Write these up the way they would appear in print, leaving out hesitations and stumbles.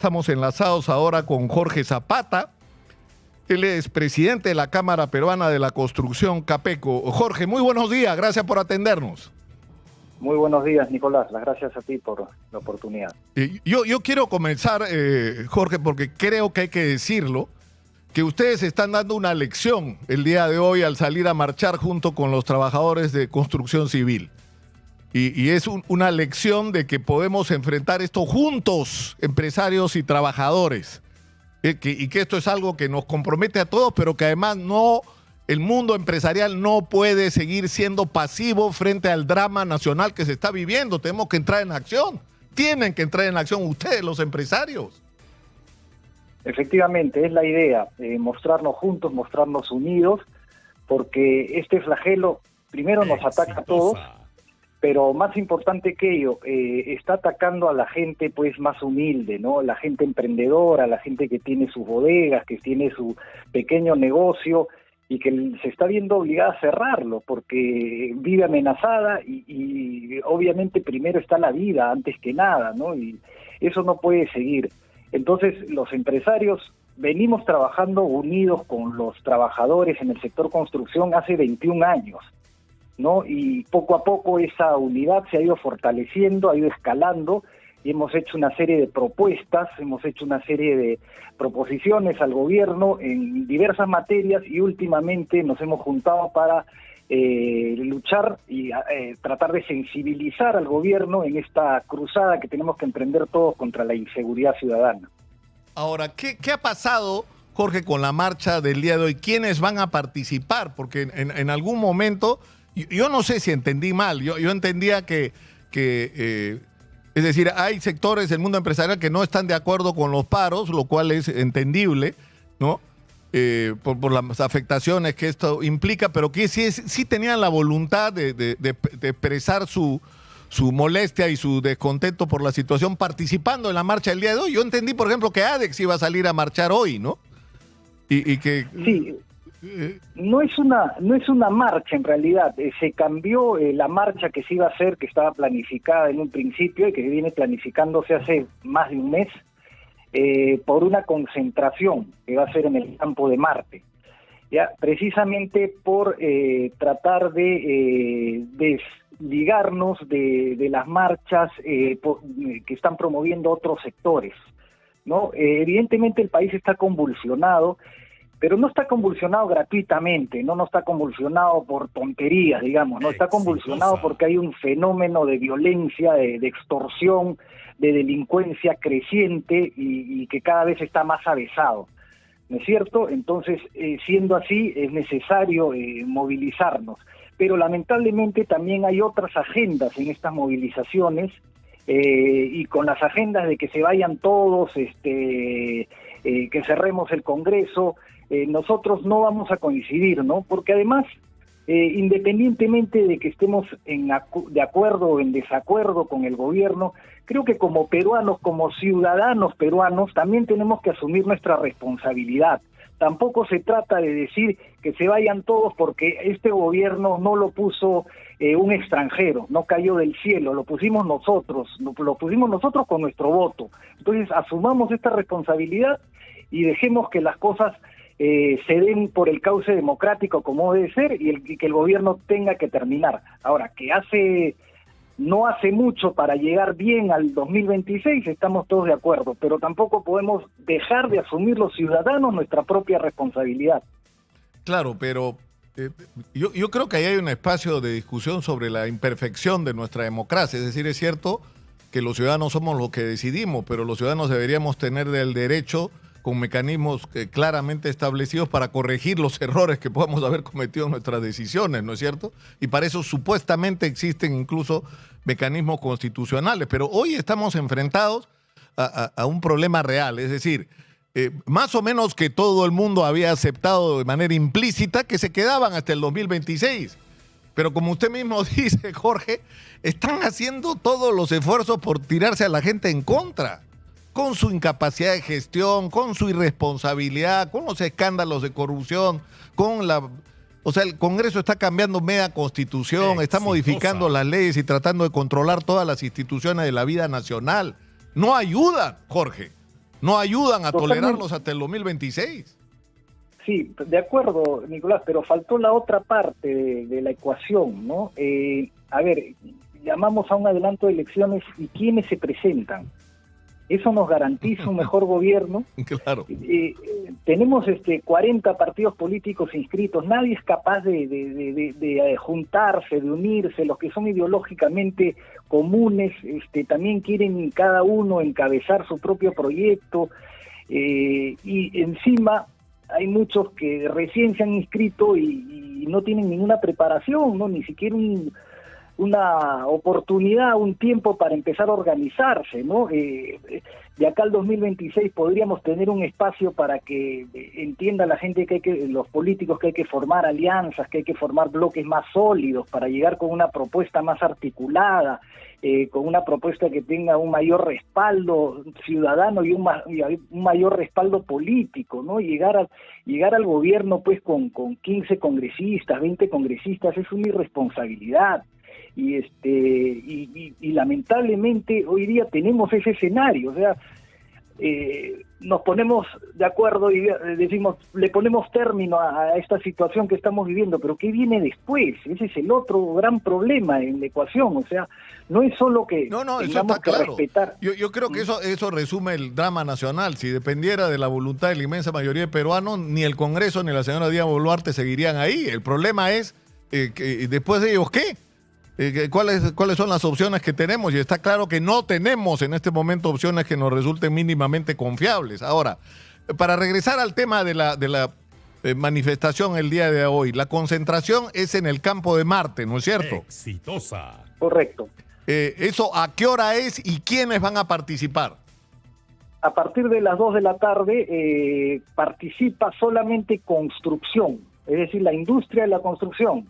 estamos enlazados ahora con Jorge Zapata. Él es presidente de la Cámara Peruana de la Construcción, Capeco. Jorge, muy buenos días, gracias por atendernos. Muy buenos días, Nicolás. Las gracias a ti por la oportunidad. Yo quiero comenzar, Jorge, porque creo que hay que decirlo, que ustedes están dando una lección el día de hoy al salir a marchar junto con los trabajadores de construcción civil. Y es una lección de que podemos enfrentar esto juntos, empresarios y trabajadores. Y que esto es algo que nos compromete a todos, pero que además el mundo empresarial no puede seguir siendo pasivo frente al drama nacional que se está viviendo. Tenemos que entrar en acción. Tienen que entrar en acción ustedes, los empresarios. Efectivamente, es la idea, mostrarnos juntos, mostrarnos unidos, porque este flagelo primero nos ataca a todos, pero más importante que ello, está atacando a la gente pues más humilde, ¿no? La gente emprendedora, la gente que tiene sus bodegas, que tiene su pequeño negocio y que se está viendo obligada a cerrarlo porque vive amenazada y obviamente primero está la vida antes que nada, ¿no? Y eso no puede seguir. Entonces los empresarios venimos trabajando unidos con los trabajadores en el sector construcción hace 21 años. ¿No? Y poco a poco esa unidad se ha ido fortaleciendo, ha ido escalando y hemos hecho una serie de propuestas, hemos hecho una serie de proposiciones al gobierno en diversas materias y últimamente nos hemos juntado para luchar y tratar de sensibilizar al gobierno en esta cruzada que tenemos que emprender todos contra la inseguridad ciudadana. Ahora, ¿qué ha pasado, Jorge, con la marcha del día de hoy? ¿Quiénes van a participar? Porque en algún momento... Yo no sé si entendí mal, yo entendía que es decir, hay sectores del mundo empresarial que no están de acuerdo con los paros, lo cual es entendible, ¿no? Por las afectaciones que esto implica, pero que sí tenían la voluntad de expresar su molestia y su descontento por la situación participando en la marcha del día de hoy. Yo entendí, por ejemplo, que ADEX iba a salir a marchar hoy, ¿no? Y que... Sí. No es una marcha en realidad, se cambió la marcha que se iba a hacer, que estaba planificada en un principio y que viene planificándose hace más de un mes, por una concentración que va a ser en el campo de Marte, ya precisamente por tratar de desligarnos de las marchas que están promoviendo otros sectores, ¿no? Evidentemente el país está convulsionado, pero no está convulsionado gratuitamente, no está convulsionado por tonterías, digamos, no está convulsionado porque hay un fenómeno de violencia, de extorsión, de delincuencia creciente y que cada vez está más avesado, ¿no es cierto? Entonces, siendo así, es necesario movilizarnos, pero lamentablemente también hay otras agendas en estas movilizaciones, y con las agendas de que se vayan todos, que cerremos el Congreso, nosotros no vamos a coincidir, ¿no? Porque además, independientemente de que estemos de acuerdo o en desacuerdo con el gobierno, creo que como peruanos, como ciudadanos peruanos, también tenemos que asumir nuestra responsabilidad. Tampoco se trata de decir que se vayan todos porque este gobierno no lo puso un extranjero, no cayó del cielo, lo pusimos nosotros con nuestro voto. Entonces asumamos esta responsabilidad y dejemos que las cosas se den por el cauce democrático como debe ser y que el gobierno tenga que terminar. Ahora, no hace mucho para llegar bien al 2026, estamos todos de acuerdo, pero tampoco podemos dejar de asumir los ciudadanos nuestra propia responsabilidad. Claro, pero yo creo que ahí hay un espacio de discusión sobre la imperfección de nuestra democracia. Es decir, es cierto que los ciudadanos somos los que decidimos, pero los ciudadanos deberíamos tener el derecho con mecanismos claramente establecidos para corregir los errores que podamos haber cometido en nuestras decisiones, ¿no es cierto? Y para eso supuestamente existen incluso mecanismos constitucionales, pero hoy estamos enfrentados a un problema real, es decir, más o menos que todo el mundo había aceptado de manera implícita que se quedaban hasta el 2026. Pero como usted mismo dice, Jorge, están haciendo todos los esfuerzos por tirarse a la gente en contra, con su incapacidad de gestión, con su irresponsabilidad, con los escándalos de corrupción, o sea, el Congreso está cambiando media constitución, está modificando las leyes y tratando de controlar todas las instituciones de la vida nacional. No ayuda, Jorge. No ayudan a Totalmente. tolerarlos hasta el 2026. Sí, de acuerdo, Nicolás, pero faltó la otra parte de la ecuación, ¿no? A ver, llamamos a un adelanto de elecciones y ¿quiénes se presentan? ¿Eso nos garantiza un mejor gobierno? Claro. Tenemos 40 partidos políticos inscritos, nadie es capaz de juntarse, de unirse, los que son ideológicamente comunes también quieren cada uno encabezar su propio proyecto, y encima hay muchos que recién se han inscrito y no tienen ninguna preparación, ¿no? Ni siquiera una oportunidad, un tiempo para empezar a organizarse, ¿no? De acá al 2026 podríamos tener un espacio para que entienda la gente los políticos, que hay que formar alianzas, que hay que formar bloques más sólidos para llegar con una propuesta más articulada, con una propuesta que tenga un mayor respaldo ciudadano y un mayor respaldo político, ¿no? Llegar al gobierno pues con 15 congresistas, 20 congresistas es una irresponsabilidad. Y lamentablemente hoy día tenemos ese escenario, o sea, nos ponemos de acuerdo y decimos, le ponemos término a esta situación que estamos viviendo, pero ¿qué viene después? Ese es el otro gran problema en la ecuación, o sea, no es solo que No, eso tengamos está que claro. respetar. Yo creo que eso resume el drama nacional. Si dependiera de la voluntad de la inmensa mayoría de peruanos, ni el Congreso ni la señora Dina Boluarte seguirían ahí. El problema es, que después de ellos, ¿qué? ¿Cuáles son las opciones que tenemos? Y está claro que no tenemos en este momento opciones que nos resulten mínimamente confiables. Ahora, para regresar al tema de la manifestación el día de hoy, la concentración es en el Campo de Marte, ¿no es cierto? Exitosa. Correcto. ¿Eso a qué hora es y quiénes van a participar? A partir de las 2 de la tarde participa solamente construcción, es decir, la industria de la construcción,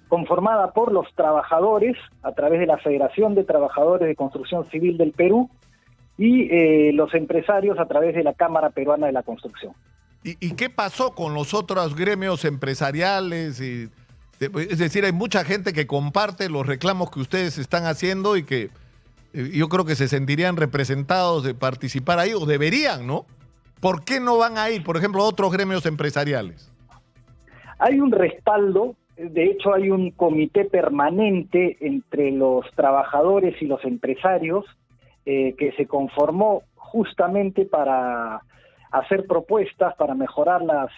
conformada por los trabajadores a través de la Federación de Trabajadores de Construcción Civil del Perú y los empresarios a través de la Cámara Peruana de la Construcción. ¿Y qué pasó con los otros gremios empresariales? Es decir, hay mucha gente que comparte los reclamos que ustedes están haciendo y que yo creo que se sentirían representados de participar ahí, o deberían, ¿no? ¿Por qué no van a ir, por ejemplo, otros gremios empresariales? Hay un respaldo. De hecho, hay un comité permanente entre los trabajadores y los empresarios que se conformó justamente para hacer propuestas para mejorar la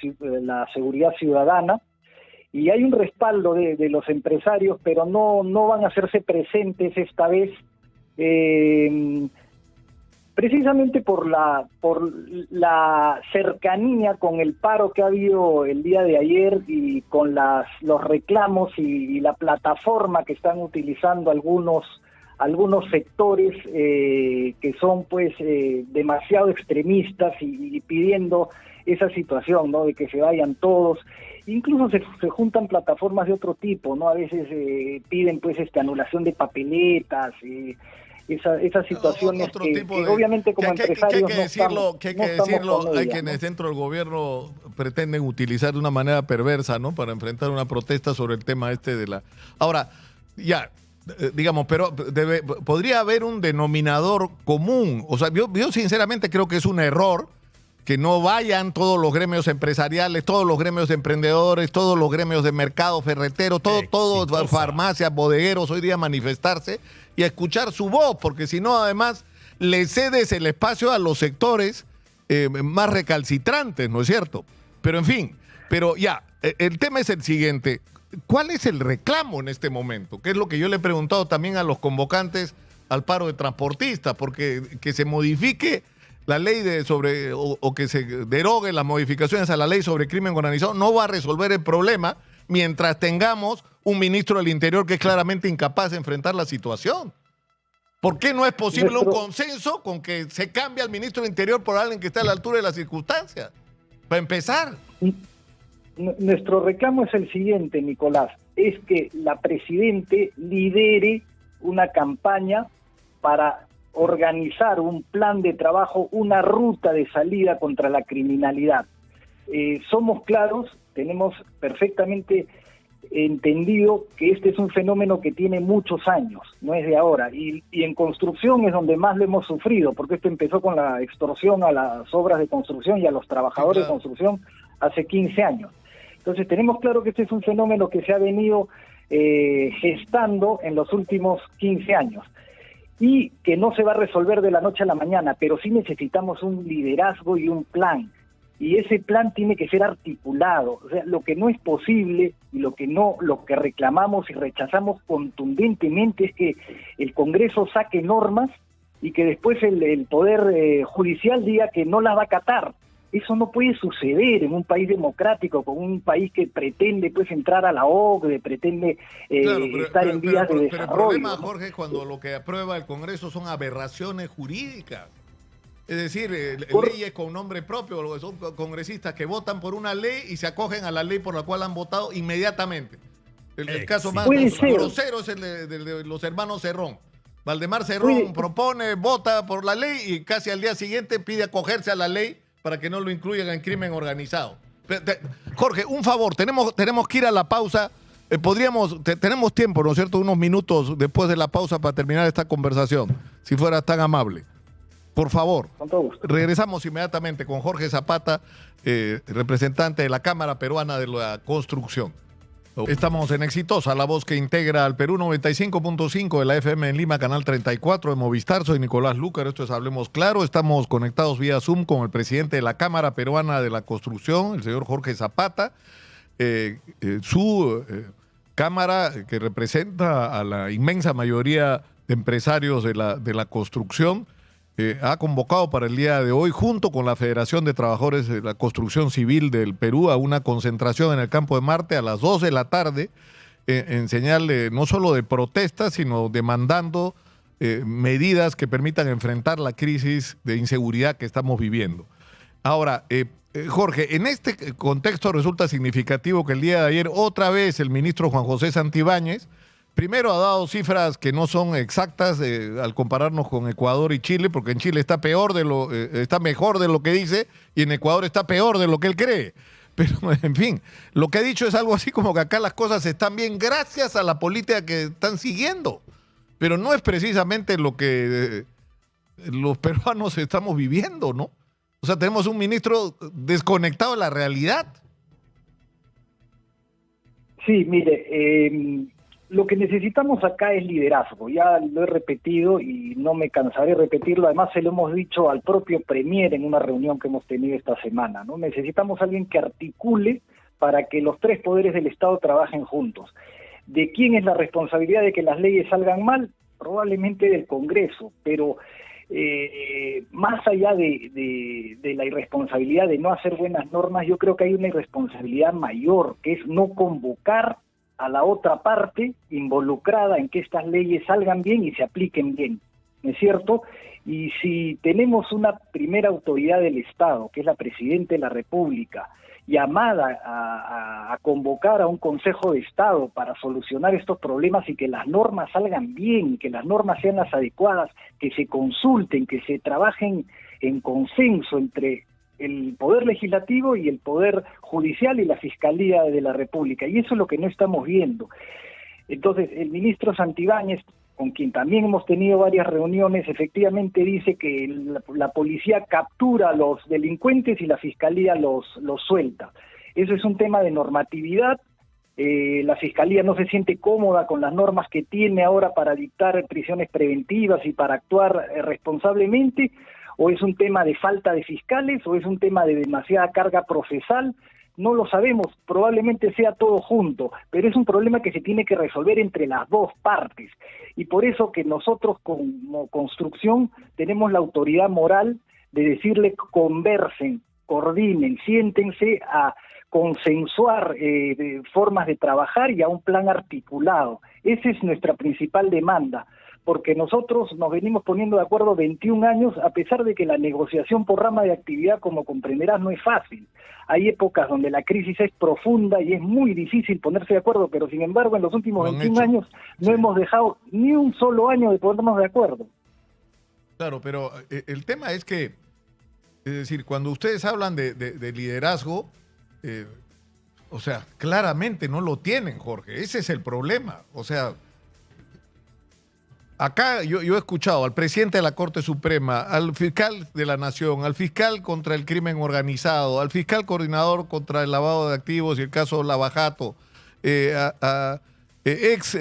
seguridad ciudadana, y hay un respaldo de los empresarios, pero no van a hacerse presentes esta vez, precisamente por la cercanía con el paro que ha habido el día de ayer y con los reclamos y la plataforma que están utilizando algunos sectores que son pues demasiado extremistas y pidiendo esa situación, ¿no? De que se vayan todos. Incluso se juntan plataformas de otro tipo, ¿no? A veces piden pues anulación de papeletas, esas situaciones que obviamente como empresarios hay quienes dentro del gobierno pretenden utilizar de una manera perversa, ¿no? Para enfrentar una protesta sobre el tema Ahora, ya, digamos, pero podría haber un denominador común. O sea, yo sinceramente creo que es un error que no vayan todos los gremios empresariales, todos los gremios de emprendedores, todos los gremios de mercado ferretero, todos farmacias, bodegueros hoy día a manifestarse y a escuchar su voz, porque si no, además, le cedes el espacio a los sectores más recalcitrantes, ¿no es cierto? Pero en fin, el tema es el siguiente. ¿Cuál es el reclamo en este momento? Que es lo que yo le he preguntado también a los convocantes al paro de transportistas, porque que se modifique la ley o que se derogue las modificaciones a la ley sobre crimen organizado no va a resolver el problema mientras tengamos un ministro del Interior que es claramente incapaz de enfrentar la situación. ¿Por qué no es posible un consenso con que se cambie al ministro del Interior por alguien que esté a la altura de las circunstancias? Para empezar. Nuestro reclamo es el siguiente, Nicolás, es que la Presidente lidere una campaña para organizar un plan de trabajo, una ruta de salida contra la criminalidad. Somos claros, tenemos perfectamente entendido que este es un fenómeno que tiene muchos años, no es de ahora, y en construcción es donde más lo hemos sufrido, porque esto empezó con la extorsión a las obras de construcción y a los trabajadores de construcción hace 15 años. Entonces tenemos claro que este es un fenómeno que se ha venido gestando en los últimos 15 años y que no se va a resolver de la noche a la mañana, pero sí necesitamos un liderazgo y un plan. Y ese plan tiene que ser articulado. O sea, lo que no es posible y lo que reclamamos y rechazamos contundentemente es que el Congreso saque normas y que después el Poder Judicial diga que no las va a acatar. Eso no puede suceder en un país democrático, con un país que pretende pues entrar a la OCDE, pretende estar en vías de desarrollo. Pero el problema, Jorge, es cuando lo que aprueba el Congreso son aberraciones jurídicas. Es decir, leyes con nombre propio, son congresistas que votan por una ley y se acogen a la ley por la cual han votado inmediatamente. El caso más grosero es el de los hermanos Cerrón. Valdemar Cerrón propone, vota por la ley y casi al día siguiente pide acogerse a la ley para que no lo incluyan en crimen organizado. Jorge, un favor, tenemos que ir a la pausa. Tenemos tiempo, ¿no es cierto? Unos minutos después de la pausa para terminar esta conversación, si fueras tan amable. Por favor, regresamos inmediatamente con Jorge Zapata, representante de la Cámara Peruana de la Construcción. Estamos en Exitosa, la voz que integra al Perú, 95.5 de la FM en Lima, canal 34 de Movistar. Soy Nicolás Lúcar, esto es Hablemos Claro. Estamos conectados vía Zoom con el presidente de la Cámara Peruana de la Construcción, el señor Jorge Zapata. Su Cámara, que representa a la inmensa mayoría de empresarios de la construcción, ha convocado para el día de hoy, junto con la Federación de Trabajadores de la Construcción Civil del Perú, a una concentración en el Campo de Marte a las 2 de la tarde, en señal no solo de protesta, sino demandando medidas que permitan enfrentar la crisis de inseguridad que estamos viviendo. Ahora, Jorge, en este contexto resulta significativo que el día de ayer otra vez el ministro Juan José Santibáñez primero ha dado cifras que no son exactas al compararnos con Ecuador y Chile, porque en Chile está está mejor de lo que dice y en Ecuador está peor de lo que él cree. Pero, en fin, lo que ha dicho es algo así como que acá las cosas están bien gracias a la política que están siguiendo. Pero no es precisamente lo que los peruanos estamos viviendo, ¿no? O sea, tenemos un ministro desconectado de la realidad. Sí, mire, lo que necesitamos acá es liderazgo. Ya lo he repetido y no me cansaré de repetirlo. Además, se lo hemos dicho al propio Premier en una reunión que hemos tenido esta semana, ¿no? Necesitamos a alguien que articule para que los tres poderes del Estado trabajen juntos. ¿De quién es la responsabilidad de que las leyes salgan mal? Probablemente del Congreso, pero más allá de la irresponsabilidad de no hacer buenas normas, yo creo que hay una irresponsabilidad mayor, que es no convocar a la otra parte involucrada en que estas leyes salgan bien y se apliquen bien, ¿no es cierto? Y si tenemos una primera autoridad del Estado, que es la Presidenta de la República, llamada a convocar a un Consejo de Estado para solucionar estos problemas y que las normas salgan bien, que las normas sean las adecuadas, que se consulten, que se trabajen en consenso entre el Poder Legislativo y el Poder Judicial y la Fiscalía de la República, y eso es lo que no estamos viendo. Entonces, el ministro Santibáñez, con quien también hemos tenido varias reuniones, efectivamente dice que la policía captura a los delincuentes y la Fiscalía los suelta. Eso es un tema de normatividad. La Fiscalía no se siente cómoda con las normas que tiene ahora para dictar prisiones preventivas y para actuar responsablemente, o es un tema de falta de fiscales, o es un tema de demasiada carga procesal. No lo sabemos, probablemente sea todo junto, pero es un problema que se tiene que resolver entre las dos partes. Y por eso que nosotros como construcción tenemos la autoridad moral de decirle conversen, coordinen, siéntense a consensuar formas de trabajar y a un plan articulado. Esa es nuestra principal demanda, porque nosotros nos venimos poniendo de acuerdo 21 años, a pesar de que la negociación por rama de actividad, como comprenderás, no es fácil. Hay épocas donde la crisis es profunda y es muy difícil ponerse de acuerdo, pero sin embargo en los últimos 21 años no hemos dejado ni un solo año de ponernos de acuerdo. Claro, pero el tema es que, es decir, cuando ustedes hablan de liderazgo, O sea, claramente no lo tienen, Jorge. Ese es el problema. O sea, acá yo he escuchado al presidente de la Corte Suprema, al fiscal de la Nación, al fiscal contra el crimen organizado, al fiscal coordinador contra el lavado de activos y el caso Lavajato, a ex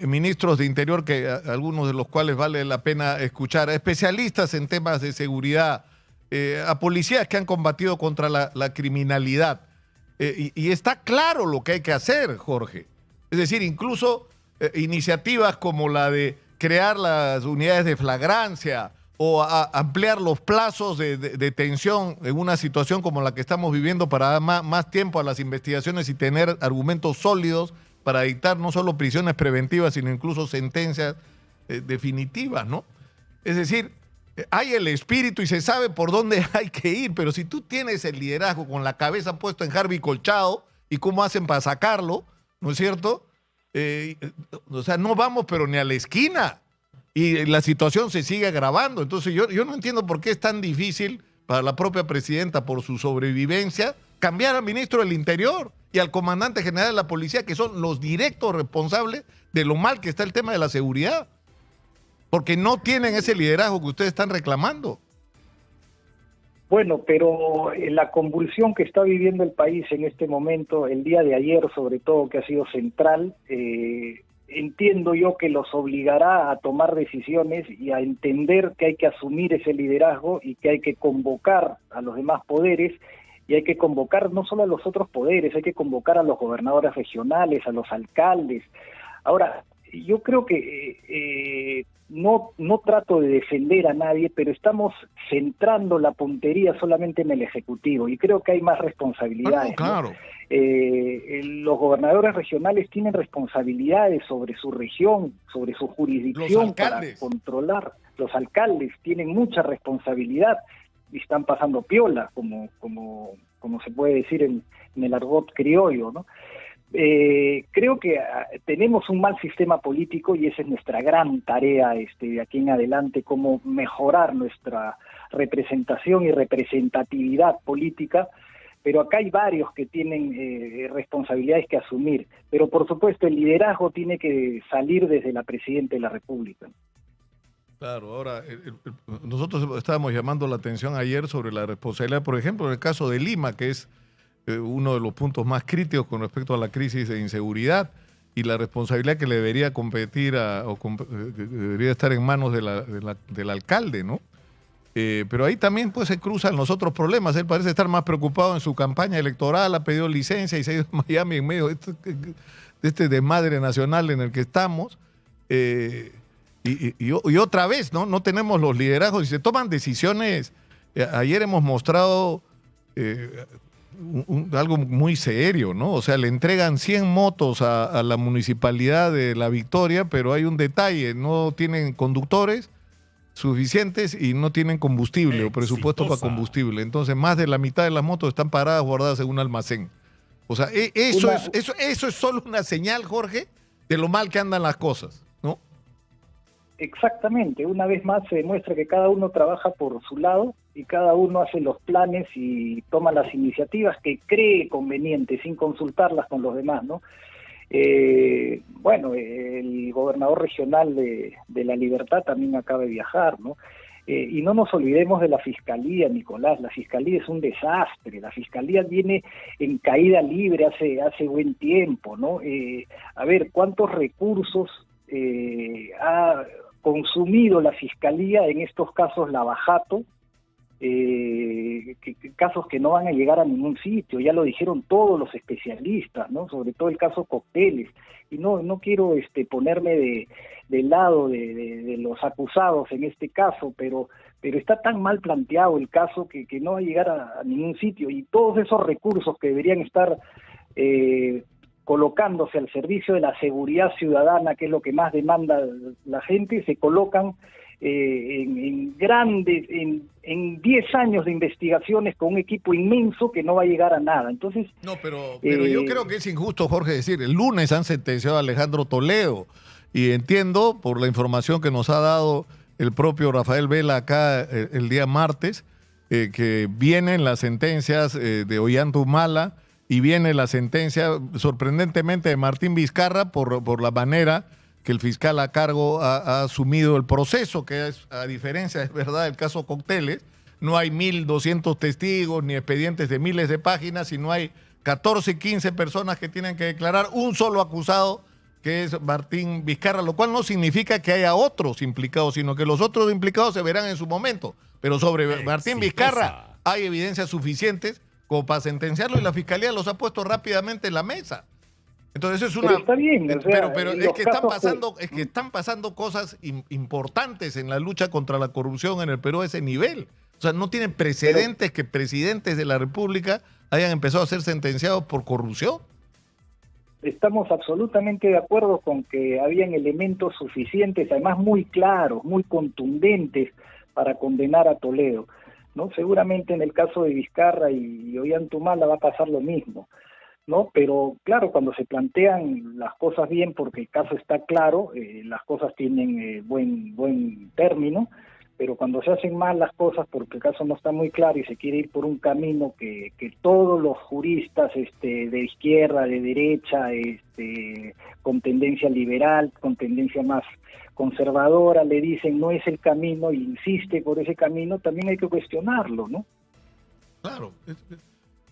ministros de Interior, algunos de los cuales vale la pena escuchar, a especialistas en temas de seguridad, a policías que han combatido contra la criminalidad. Y está claro lo que hay que hacer, Jorge. Es decir, incluso iniciativas como la de crear las unidades de flagrancia o ampliar los plazos de detención en una situación como la que estamos viviendo para dar más tiempo a las investigaciones y tener argumentos sólidos para dictar no solo prisiones preventivas, sino incluso sentencias definitivas, ¿no? Es decir, hay el espíritu y se sabe por dónde hay que ir, pero si tú tienes el liderazgo con la cabeza puesta en Harvey Colchado y cómo hacen para sacarlo, ¿no es cierto? O sea, no vamos pero ni a la esquina y la situación se sigue agravando. Entonces yo no entiendo por qué es tan difícil para la propia presidenta, por su sobrevivencia, cambiar al ministro del Interior y al comandante general de la policía, que son los directos responsables de lo mal que está el tema de la seguridad. Porque no tienen ese liderazgo que ustedes están reclamando. Bueno, pero la convulsión que está viviendo el país en este momento, el día de ayer sobre todo, que ha sido central, entiendo yo que los obligará a tomar decisiones y a entender que hay que asumir ese liderazgo y que hay que convocar a los demás poderes, y hay que convocar no solo a los otros poderes, hay que convocar a los gobernadores regionales, a los alcaldes. Ahora, yo creo que no trato de defender a nadie, pero estamos centrando la puntería solamente en el Ejecutivo y creo que hay más responsabilidades. Claro. Los gobernadores regionales tienen responsabilidades sobre su región, sobre su jurisdicción para controlar. Los alcaldes tienen mucha responsabilidad y están pasando piola, como se puede decir en el argot criollo, ¿no? Creo que tenemos un mal sistema político y esa es nuestra gran tarea de aquí en adelante, cómo mejorar nuestra representación y representatividad política, pero acá hay varios que tienen responsabilidades que asumir, pero por supuesto el liderazgo tiene que salir desde la Presidenta de la República. Claro, ahora nosotros estábamos llamando la atención ayer sobre la responsabilidad, por ejemplo, en el caso de Lima, que es uno de los puntos más críticos con respecto a la crisis de inseguridad y la responsabilidad que le debería competir debería estar en manos del alcalde, ¿no? Pero ahí también pues se cruzan los otros problemas. Él parece estar más preocupado en su campaña electoral, ha pedido licencia y se ha ido a Miami en medio de este desmadre nacional en el que estamos. Y otra vez, ¿no? No tenemos los liderazgos y se toman decisiones. Ayer hemos mostrado algo muy serio, ¿no? O sea, le entregan 100 motos a la municipalidad de La Victoria, pero hay un detalle, no tienen conductores suficientes y no tienen combustible o presupuesto para combustible. Entonces, más de la mitad de las motos están paradas, guardadas en un almacén. O sea, eso es solo una señal, Jorge, de lo mal que andan las cosas, ¿no? Exactamente, una vez más se demuestra que cada uno trabaja por su lado y cada uno hace los planes y toma las iniciativas que cree conveniente sin consultarlas con los demás, ¿no? Bueno, el gobernador regional de La Libertad también acaba de viajar, ¿no? Y no nos olvidemos de la Fiscalía, Nicolás, la Fiscalía es un desastre, la Fiscalía viene en caída libre hace buen tiempo, ¿no? A ver, ¿cuántos recursos ha consumido la Fiscalía en estos casos Lavajato? Casos que no van a llegar a ningún sitio, ya lo dijeron todos los especialistas, ¿no? Sobre todo el caso Cócteles, y no quiero ponerme del lado de los acusados en este caso, pero está tan mal planteado el caso que no va a llegar a ningún sitio, y todos esos recursos que deberían estar colocándose al servicio de la seguridad ciudadana, que es lo que más demanda la gente, se colocan en 10 años de investigaciones con un equipo inmenso que no va a llegar a nada. Entonces, no, pero yo creo que es injusto, Jorge, decir, el lunes han sentenciado a Alejandro Toledo y entiendo por la información que nos ha dado el propio Rafael Vela acá el día martes, que vienen las sentencias de Ollanta Humala y viene la sentencia, sorprendentemente, de Martín Vizcarra por la manera que el fiscal a cargo ha asumido el proceso, que es, a diferencia, es verdad, del caso Cocteles, no hay 1.200 testigos ni expedientes de miles de páginas, sino hay 14, 15 personas que tienen que declarar, un solo acusado, que es Martín Vizcarra, lo cual no significa que haya otros implicados, sino que los otros implicados se verán en su momento. Pero sobre Martín Vizcarra hay evidencias suficientes como para sentenciarlo y la Fiscalía los ha puesto rápidamente en la mesa. Entonces eso es una... Pero está bien, o sea, pero es que están pasando cosas importantes en la lucha contra la corrupción en el Perú a ese nivel. O sea, no tienen precedentes que presidentes de la República hayan empezado a ser sentenciados por corrupción. Estamos absolutamente de acuerdo con que habían elementos suficientes, además muy claros, muy contundentes para condenar a Toledo, ¿no? Seguramente en el caso de Vizcarra y Ollantumala va a pasar lo mismo, ¿no? Pero claro, cuando se plantean las cosas bien, porque el caso está claro, las cosas tienen buen término, pero cuando se hacen mal las cosas porque el caso no está muy claro y se quiere ir por un camino que todos los juristas de izquierda, de derecha, con tendencia liberal, con tendencia más conservadora, le dicen no es el camino e insiste por ese camino, también hay que cuestionarlo, ¿no? Claro,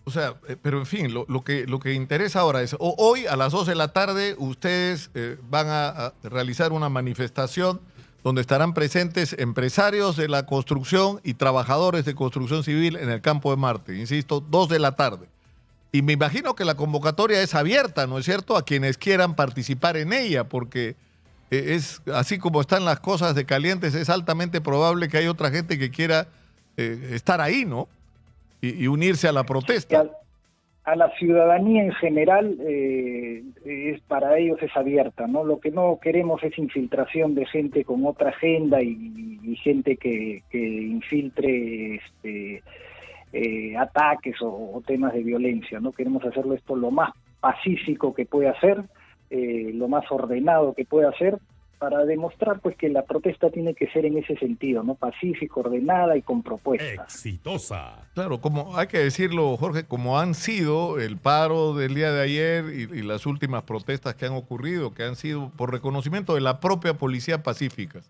o sea, pero en fin, lo que interesa ahora es, hoy a las 2 de la tarde ustedes van a realizar una manifestación donde estarán presentes empresarios de la construcción y trabajadores de construcción civil en el Campo de Marte, insisto, 2 de la tarde. Y me imagino que la convocatoria es abierta, ¿no es cierto?, a quienes quieran participar en ella, porque es así como están las cosas de calientes, es altamente probable que hay otra gente que quiera estar ahí, ¿no? Y unirse a la protesta. A la ciudadanía en general, para ellos es abierta, ¿no? Lo que no queremos es infiltración de gente con otra agenda y gente que infiltre ataques o temas de violencia, ¿no? Queremos hacerlo esto lo más pacífico que pueda ser, lo más ordenado que pueda ser, para demostrar pues que la protesta tiene que ser en ese sentido, ¿no? Pacífica, ordenada y con propuestas. Exitosa. Claro, como hay que decirlo, Jorge, como han sido el paro del día de ayer y las últimas protestas que han ocurrido, que han sido por reconocimiento de la propia policía pacífica.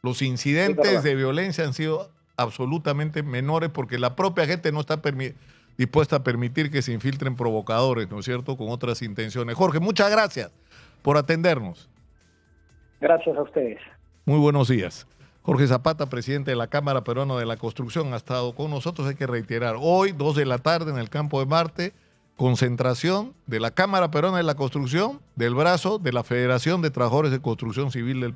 Los incidentes de violencia han sido absolutamente menores porque la propia gente no está dispuesta a permitir que se infiltren provocadores, ¿no es cierto?, con otras intenciones. Jorge, muchas gracias por atendernos. Gracias a ustedes. Muy buenos días. Jorge Zapata, presidente de la Cámara Peruana de la Construcción, ha estado con nosotros. Hay que reiterar, hoy, 2 de la tarde, en el Campo de Marte, concentración de la Cámara Peruana de la Construcción, del brazo de la Federación de Trabajadores de Construcción Civil del Perú.